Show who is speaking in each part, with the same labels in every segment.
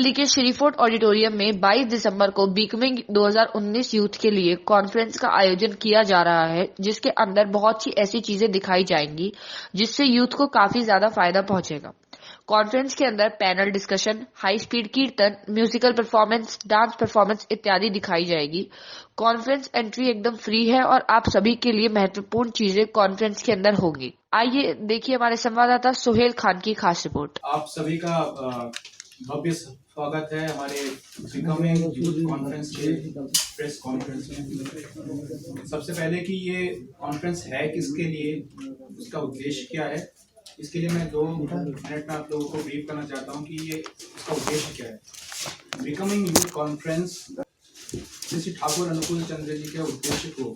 Speaker 1: दिल्ली के श्रीफोर्ट ऑडिटोरियम में 22 दिसंबर को बिकमिंग 2019 यूथ के लिए कॉन्फ्रेंस का आयोजन किया जा रहा है, जिसके अंदर बहुत सी ऐसी चीजें दिखाई जाएंगी जिससे यूथ को काफी ज्यादा फायदा पहुंचेगा। कॉन्फ्रेंस के अंदर पैनल डिस्कशन, हाई स्पीड कीर्तन, म्यूजिकल परफॉर्मेंस, डांस परफॉर्मेंस इत्यादि दिखाई जाएगी। कॉन्फ्रेंस एंट्री एकदम फ्री है और आप सभी के लिए महत्वपूर्ण चीजें कॉन्फ्रेंस के अंदर होंगी। आइए देखिए हमारे संवाददाता सोहेल खान की खास रिपोर्ट।
Speaker 2: आप सभी का भव्य स्वागत है हमारे बिकमिंग यूथ कॉन्फ्रेंस के प्रेस कॉन्फ्रेंस में। सबसे पहले कि ये कॉन्फ्रेंस है किसके लिए, उसका उद्देश्य क्या है, इसके लिए मैं 2 मिनट में आप लोगों को ब्रीफ करना चाहता हूँ कि ये इसका उद्देश्य क्या है। Becoming youth conference Shri Thakur अनुकूल चंद्र जी के उद्देश्य को,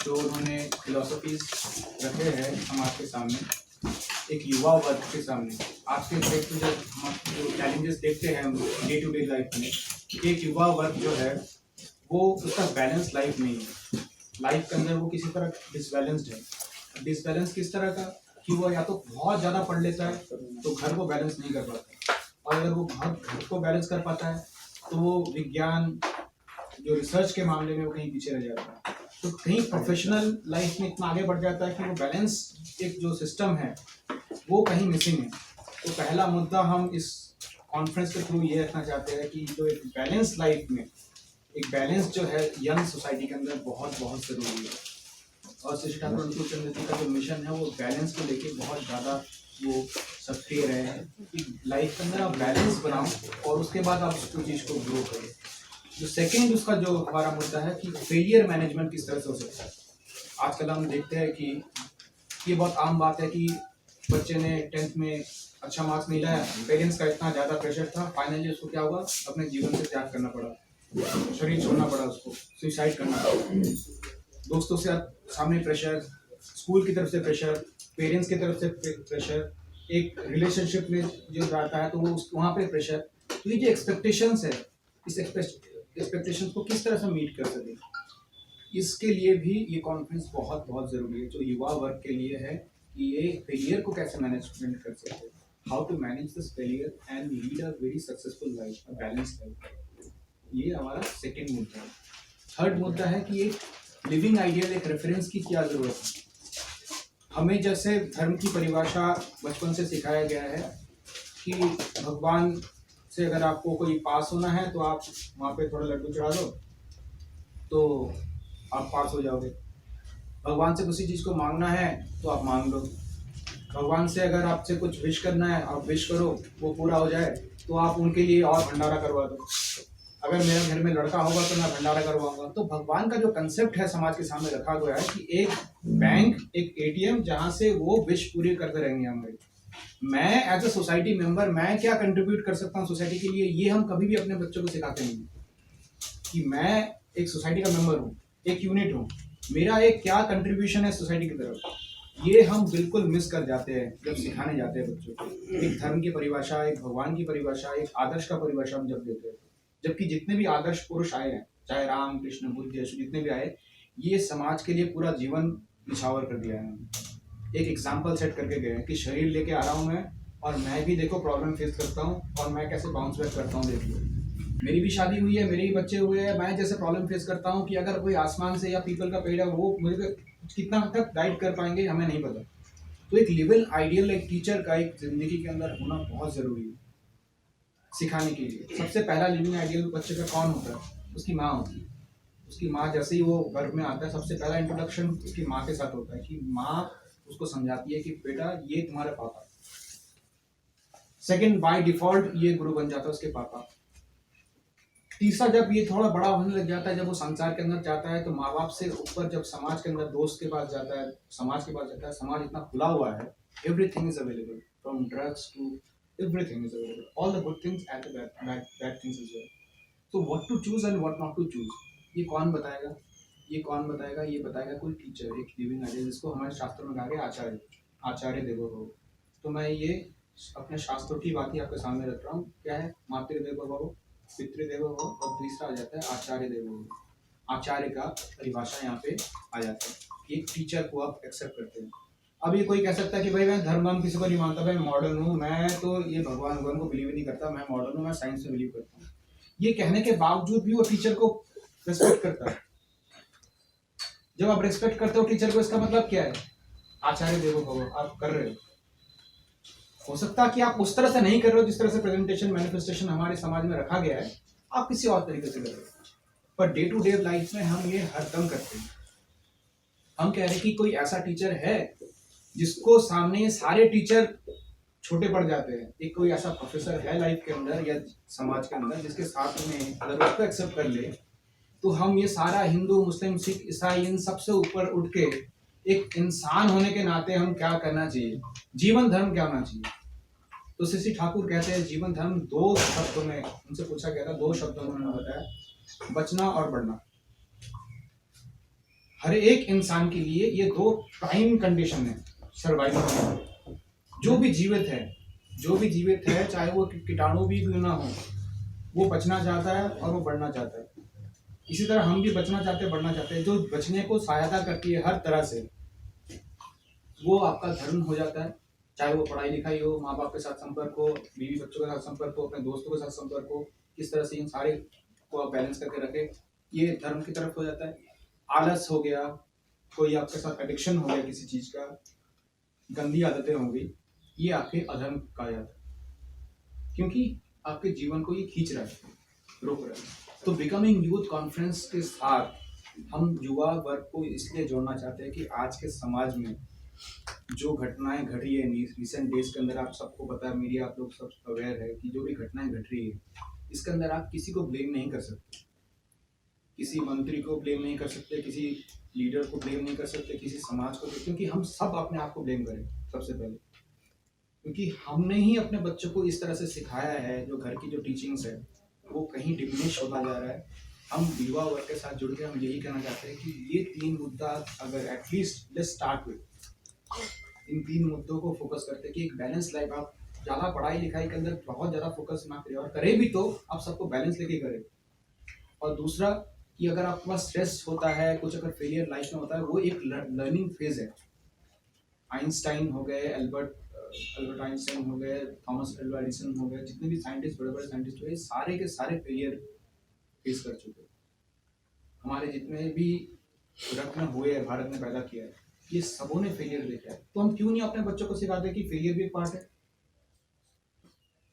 Speaker 2: जो उन्होंने फिलोसफीज रखे हैं समाज के सामने, एक युवा वर्ग के सामने। आज के डेट में जब हम जो चैलेंजेस देखते हैं डे टू डे लाइफ में, एक युवा वर्ग जो है वो उसका बैलेंस लाइफ नहीं है। लाइफ के अंदर वो किसी तरह डिसबैलेंस्ड है। डिसबैलेंस किस तरह का कि वो या तो बहुत ज़्यादा पढ़ लेता है तो घर को बैलेंस नहीं कर पाता, और अगर वो घर को बैलेंस कर पाता है तो वो विज्ञान जो रिसर्च के मामले में वो कहीं पीछे रह जाता है। तो कहीं प्रोफेशनल लाइफ में इतना आगे बढ़ जाता है कि वो बैलेंस एक जो सिस्टम है वो कहीं मिसिंग है। तो पहला मुद्दा हम इस कॉन्फ्रेंस के थ्रू ये रखना चाहते हैं कि जो एक बैलेंस लाइफ में एक बैलेंस जो है यंग सोसाइटी के अंदर बहुत बहुत ज़रूरी है। और श्री ठाकुर अनुकूल चंद्र जी का जो मिशन है वो बैलेंस को लेके बहुत ज़्यादा वो सक्रिय रहे हैं कि लाइफ के अंदर आप बैलेंस बनाओ और उसके बाद आप उसको चीज़ को ग्रो करें। जो सेकेंड उसका जो हमारा मुद्दा है कि फेलियर मैनेजमेंट किस तरह से हो सकता है। आजकल हम देखते हैं कि ये बहुत आम बात है कि बच्चे ने 10th में अच्छा मार्क्स नहीं लाया, पेरेंट्स का इतना ज़्यादा प्रेशर था, फाइनली उसको क्या हुआ, अपने जीवन से त्याग करना पड़ा, शरीर छोड़ना पड़ा, उसको सुसाइड करना पड़ा। दोस्तों से सामने प्रेशर, स्कूल की तरफ से प्रेशर, पेरेंट्स की तरफ से प्रेशर, एक रिलेशनशिप में जो रहता है तो वो वहाँ पे प्रेशर। तो ये जो एक्सपेक्टेशंस है, इस एक्सपेक्टेशंस को किस तरह से मीट कर सके, इसके लिए भी ये कॉन्फ्रेंस बहुत बहुत ज़रूरी है। जो युवा वर्ग के लिए है कि ये फेलियर को कैसे मैनेजमेंट कर सकते हैं, how to manage this failure and lead a very successful life, a balance life. ये हमारा सेकेंड मुद्दा है। थर्ड मुद्दा है कि एक लिविंग आइडियल, एक रेफरेंस की क्या ज़रूरत है। हमें जैसे धर्म की परिभाषा बचपन से सिखाया गया है कि भगवान से अगर आपको कोई पास होना है तो आप वहाँ पे थोड़ा लड्डू चढ़ा दो तो आप पास हो जाओगे। भगवान से किसी चीज़ को मांगना है तो आप मांग लो। भगवान से अगर आपसे कुछ विश करना है, आप विश करो, वो पूरा हो जाए तो आप उनके लिए और भंडारा करवा दो। अगर मेरे घर में लड़का होगा तो मैं भंडारा करवाऊंगा। तो भगवान का जो कंसेप्ट है समाज के सामने रखा गया है कि एक बैंक, एक एटीएम जहाँ से वो विश पूरी करते रहेंगे हमारी। मैं एज अ सोसाइटी मेंबर मैं क्या कंट्रीब्यूट कर सकता हूँ सोसाइटी के लिए, ये हम कभी भी अपने बच्चों को सिखाते नहीं कि मैं एक सोसाइटी का मेंबर हूँ, एक यूनिट हूँ, मेरा एक क्या कंट्रीब्यूशन है सोसाइटी की तरफ। ये हम बिल्कुल मिस कर जाते हैं जब सिखाने जाते हैं बच्चों को। एक धर्म की परिभाषा, एक भगवान की परिभाषा, एक आदर्श का परिभाषा हम जब देते हैं, जबकि जितने भी आदर्श पुरुष आए हैं, चाहे राम कृष्ण बुद्ध यीशु जितने भी आए, ये समाज के लिए पूरा जीवन निछावर कर दिया है। एक एग्जाम्पल सेट करके गए कि शरीर लेके आ रहा हूँ मैं, और मैं भी देखो प्रॉब्लम फेस करता हूँ और मैं कैसे बाउंस बैक करता हूँ। देखिए मेरी भी शादी हुई है, मेरे भी बच्चे हुए हैं, मैं जैसे प्रॉब्लम फेस करता हूँ कि अगर कोई आसमान से या पीपल का पेड़ है वो मुझे कितना हद तक गाइड कर पाएंगे हमें नहीं पता। तो एक लिविंग आइडियल एक टीचर का एक जिंदगी के अंदर होना बहुत ज़रूरी है सिखाने के लिए। सबसे पहला लिविंग आइडियल बच्चे का कौन होता है? उसकी माँ होती है। उसकी माँ जैसे ही वो गर्भ में आता है, सबसे पहला इंट्रोडक्शन उसकी माँ के साथ होता है कि माँ उसको समझाती है कि बेटा ये तुम्हारे पापा। सेकंड, बाय डिफॉल्ट ये गुरु बन जाता है उसके पापा। तीसरा, जब ये थोड़ा बड़ा होने लग जाता है, जब वो संसार के अंदर जाता है तो माँ बाप से ऊपर जब समाज के अंदर दोस्त के पास जाता है, समाज के पास जाता है, समाज इतना खुला हुआ है, everything is available from drugs to everything is available, all the good things and the bad things is well. तो what to choose and what not to choose, ये कौन बताएगा? ये कौन बताएगा? ये बताएगा कोई टीचर, एक लिविंग आइडियल, जिसको हमारे शास्त्रों में कहा गया आचार्य, आचार्य देवो भव। तो मैं ये अपने शास्त्रों की बात ही आपके सामने रख रहा हूँ। क्या है? मातृदेवो भव, पितृदेवो भव, और तीसरा आ जाता है आचार्य देवो भव। आचार्य का परिभाषा यहाँ पे आ जाता है, एक टीचर को आप एक्सेप्ट करते हैं। अब ये कोई कह सकता है कि भाई मैं धर्म किसी को नहीं मानता, भाई मॉडर्न हूँ, मैं तो ये भगवान भगवान को बिलीव ही नहीं करता, मैं मॉडर्न हूँ, मैं साइंस में बिलीव करता हूँ, ये कहने के बावजूद भी वो टीचर को रिस्पेक्ट करता है। जब आप रिस्पेक्ट करते हो टीचर को, इसका मतलब क्या है? आचार्य देवो भव, आप कर रहे हो सकता है कि आप उस तरह से नहीं कर रहे हो जिस तरह से प्रेजेंटेशन मैनिफेस्टेशन हमारे समाज में रखा गया है, आप किसी और तरीके से कर रहे हो, per day to day life में हम ये हरदम करते हैं। हम कह रहे हैं कि कोई ऐसा टीचर है जिसको सामने सारे टीचर छोटे पड़ जाते हैं, एक कोई ऐसा प्रोफेसर है लाइफ के अंदर या समाज के अंदर जिसके साथ में अगर उसको एक्सेप्ट कर ले तो हम ये सारा हिंदू मुस्लिम सिख ईसाई इन सबसे ऊपर उठ के एक इंसान होने के नाते हम क्या करना चाहिए, जीवन धर्म क्या होना चाहिए। तो सीसी ठाकुर कहते हैं जीवन धर्म दो शब्दों में, उनसे पूछा गया था, दो शब्दों में उन्होंने बताया, बचना और बढ़ना। हर एक इंसान के लिए ये दो प्राइम कंडीशन है सर्वाइवल की। जो भी जीवित है चाहे वो कीटाणु भी क्यों ना हो, वो बचना चाहता है और वो बढ़ना चाहता है। इसी तरह हम भी बचना चाहते हैं, बढ़ना चाहते हैं। जो बचने को सहायता करती है हर तरह से, वो आपका धर्म हो जाता है, चाहे वो पढ़ाई लिखाई हो, माँ बाप के साथ संपर्क हो, बीवी बच्चों के साथ संपर्क हो, अपने दोस्तों के साथ संपर्क हो, किस तरह से इन सारे को आप बैलेंस करके रखें, ये धर्म की तरफ हो जाता है। आलस हो गया, कोई आपके साथ एडिक्शन हो गया किसी चीज का, गंदी आदतें हो गई, ये आपके अधर्म कहा जाता है, क्योंकि आपके जीवन को ये खींच रहा है, रोक रहा है। तो बिकमिंग यूथ कॉन्फ्रेंस के साथ हम युवा वर्ग को इसलिए जोड़ना चाहते हैं कि आज के समाज में जो घटनाएं घट रही है रिसेंट डेज के अंदर, आप सबको पता है, मीडिया आप लोग सब अवेयर है कि जो भी घटनाएं घट रही है, इसके अंदर आप किसी को ब्लेम नहीं कर सकते, किसी मंत्री को ब्लेम नहीं कर सकते, किसी लीडर को ब्लेम नहीं कर सकते, किसी समाज को, क्योंकि हम सब अपने आप को ब्लेम करें सबसे पहले, क्योंकि हमने ही अपने बच्चों को इस तरह से सिखाया है, जो घर की जो टीचिंग्स है वो कहीं डिमिनिश होता जा रहा है। हम युवा वर्ग के साथ जुड़ के हम यही कहना चाहते हैं कि ये तीन मुद्दा अगर एटलीस्ट लेट्स स्टार्ट विद, इन तीन मुद्दों को फोकस करते हैं कि एक बैलेंस लाइफ, आप ज़्यादा पढ़ाई लिखाई के अंदर बहुत ज़्यादा फोकस ना करें, और करें भी तो आप सबको बैलेंस लेके करें। और दूसरा कि अगर आपके पास स्ट्रेस होता है, कुछ अगर फेलियर लाइफ में होता है, वो एक लर्निंग फेज है। आइंस्टाइन हो गए, अल्बर्ट आइंस्टाइन हो गए, थॉमस अल्वा एडिसन हो गए, जितने भी साइंटिस्ट, बड़े बड़े साइंटिस्ट हुए, सारे के सारे फेलियर फेस कर चुके हैं। हमारे जितने भी रत्न हुए हैं, भारत ने पैदा किया है, ये सबों ने फेलियर देखा है। तो हम क्यों नहीं अपने बच्चों को सिखाते कि फेलियर भी एक पार्ट है?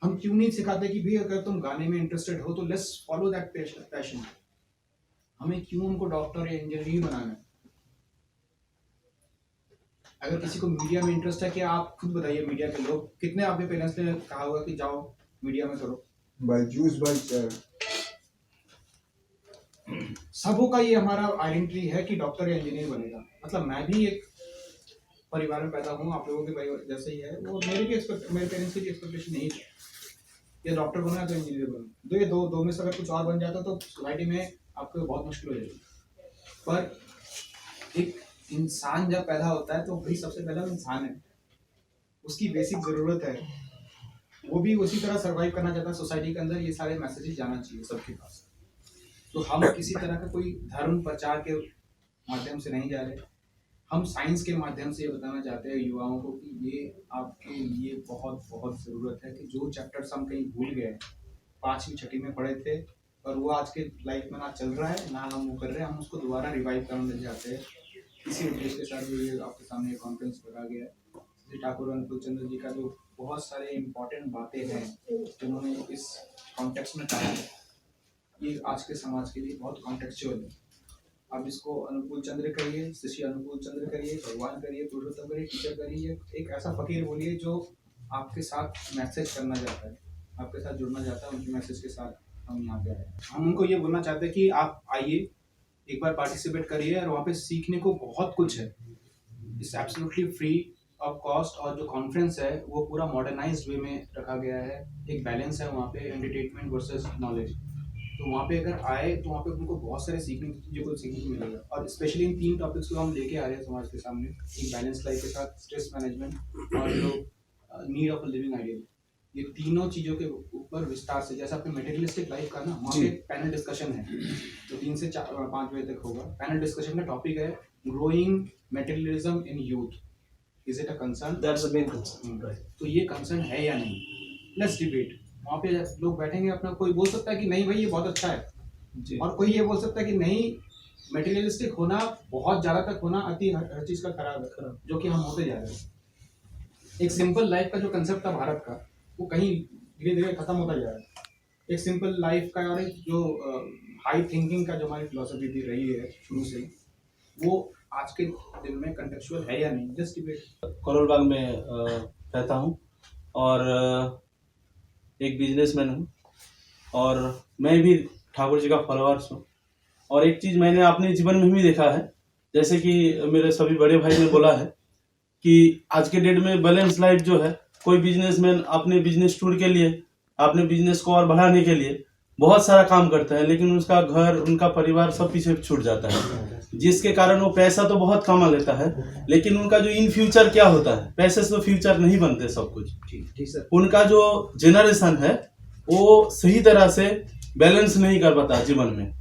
Speaker 2: हम क्यों नहीं सिखाते कि भी अगर तुम गाने में इंटरेस्टेड हो तो लेट्स फॉलो दैट पैशन। हमें क्यों उनको डॉक्टर या इंजीनियर ही बनाना है? अगर किसी को मीडिया में इंटरेस्ट है, क्या आप खुद बताइए, मीडिया के लोग कितने आपके पेरेंट्स ने कहा होगा कि जाओ मीडिया में करो?
Speaker 3: बाय जूस बाय चार।
Speaker 2: सबों का ये हमारा आइडेंटिटी है कि डॉक्टर या इंजीनियर बनेगा। मतलब मैं भी एक परिवार में पैदा हूँ, आप लोगों के परिवार जैसे ही है, वो मेरे पेरेंट्स की भी एक्सपेक्टेशन नहीं है ये डॉक्टर बना तो इंजीनियर बना। तो ये दो में से अगर कुछ और बन जाता तो सोसाइटी में आपको बहुत मुश्किल हो जाएगी। पर एक इंसान जब पैदा होता है तो भाई सबसे पहला इंसान है, उसकी बेसिक ज़रूरत है, वो भी उसी तरह सर्वाइव करना चाहता है सोसाइटी के अंदर। ये सारे मैसेजेस जाना चाहिए सबके पास। तो हम किसी तरह का कोई धर्म प्रचार के माध्यम से नहीं जा रहे, हम साइंस के माध्यम से ये बताना चाहते हैं युवाओं को कि ये आपके लिए बहुत बहुत ज़रूरत है कि जो चैप्टर्स हम कहीं भूल गए, 5वीं 6वीं में पढ़े थे और वो आज के लाइफ में ना चल रहा है ना हम वो कर रहे हैं, हम उसको दोबारा रिवाइव करने चाहते हैं। इसी उद्देश्य के साथ ये आपके सामने ये कॉन्फ्रेंस रखा गया है। श्री ठाकुर अनुकूल चंद्र जी का जो बहुत सारे इम्पोर्टेंट बातें हैं जिन्होंने इस कॉन्टेक्स्ट में कहा है, ये आज के समाज के लिए बहुत कॉन्टेक्चुअल है। आप इसको अनुकूल चंद्र करिए, शिष्य अनुकूल चंद्र करिए, भगवान करिए, पुरुषोत्तम करिए, टीचर करिए, एक ऐसा फकीर बोलिए जो आपके साथ मैसेज करना चाहता है, आपके साथ जुड़ना चाहता है, उनके मैसेज के साथ हम यहाँ पे आए। हम उनको ये बोलना चाहते हैं कि आप आइए, एक बार पार्टिसिपेट करिए, और वहाँ पे सीखने को बहुत कुछ है। It's absolutely free of cost, और जो कॉन्फ्रेंस है वो पूरा मॉडर्नाइज्ड वे में रखा गया है। एक बैलेंस है वहाँ पे, एंटरटेनमेंट वर्सेस नॉलेज। तो वहाँ पे अगर आए तो वहाँ पे उनको बहुत सारे सीखने की चीज़ों को सीखने को मिलेगा। और स्पेशली इन 3 टॉपिक्स को हम लेके आ रहे हैं समाज के सामने, एक बैलेंस लाइफ के साथ स्ट्रेस मैनेजमेंट और जो नीड ऑफ लिविंग आइडियल, ये तीनों चीज़ों के ऊपर विस्तार से, जैसे आपने मेटेरियलिस्टिक लाइफ का ना, वहाँ पे पैनल डिस्कशन है तो 3 से 5 बजे तक होगा। पैनल डिस्कशन का टॉपिक है growing materialism in youth. Is it a concern?
Speaker 3: That's the main concern. Right.
Speaker 2: तो ये कंसर्न है या नहीं, लेट्स डिबेट। वहाँ पे लोग बैठेंगे, अपना कोई बोल सकता है कि नहीं भाई ये बहुत अच्छा है,
Speaker 3: जी।
Speaker 2: और कोई ये बोल सकता है कि नहीं, मटेरियलिस्टिक होना, बहुत ज़्यादा तक होना अति हर चीज़ का खराब है, जो कि हम होते जा रहे हैं। एक सिंपल लाइफ का जो कंसेप्ट था भारत का, वो कहीं धीरे धीरे खत्म होता जा रहा है। एक सिंपल लाइफ का और एक जो हाई थिंकिंग का जो हमारी फिलोसफी भी रही है शुरू से, वो आज के दिन में कंटेक्चुअल है या नहीं, जस्ट डिबेट।
Speaker 4: करोल बाग में रहता हूँ और एक बिजनेसमैन हूँ, और मैं भी ठाकुर जी का फॉलोअर्स हूँ। और एक चीज़ मैंने अपने जीवन में भी देखा है, जैसे कि मेरे सभी बड़े भाई ने बोला है कि आज के डेट में बैलेंस लाइफ जो है, कोई बिजनेसमैन अपने बिजनेस टूर के लिए, अपने बिजनेस को और बढ़ाने के लिए बहुत सारा काम करता है, लेकिन उसका घर, उनका परिवार सब पीछे छूट जाता है, जिसके कारण वो पैसा तो बहुत कमा लेता है, लेकिन उनका जो इन फ्यूचर क्या होता है, पैसे से तो फ्यूचर नहीं बनते सब कुछ।
Speaker 3: ठीक सर।
Speaker 4: उनका जो जनरेशन है वो सही तरह से बैलेंस नहीं कर पाता जीवन में।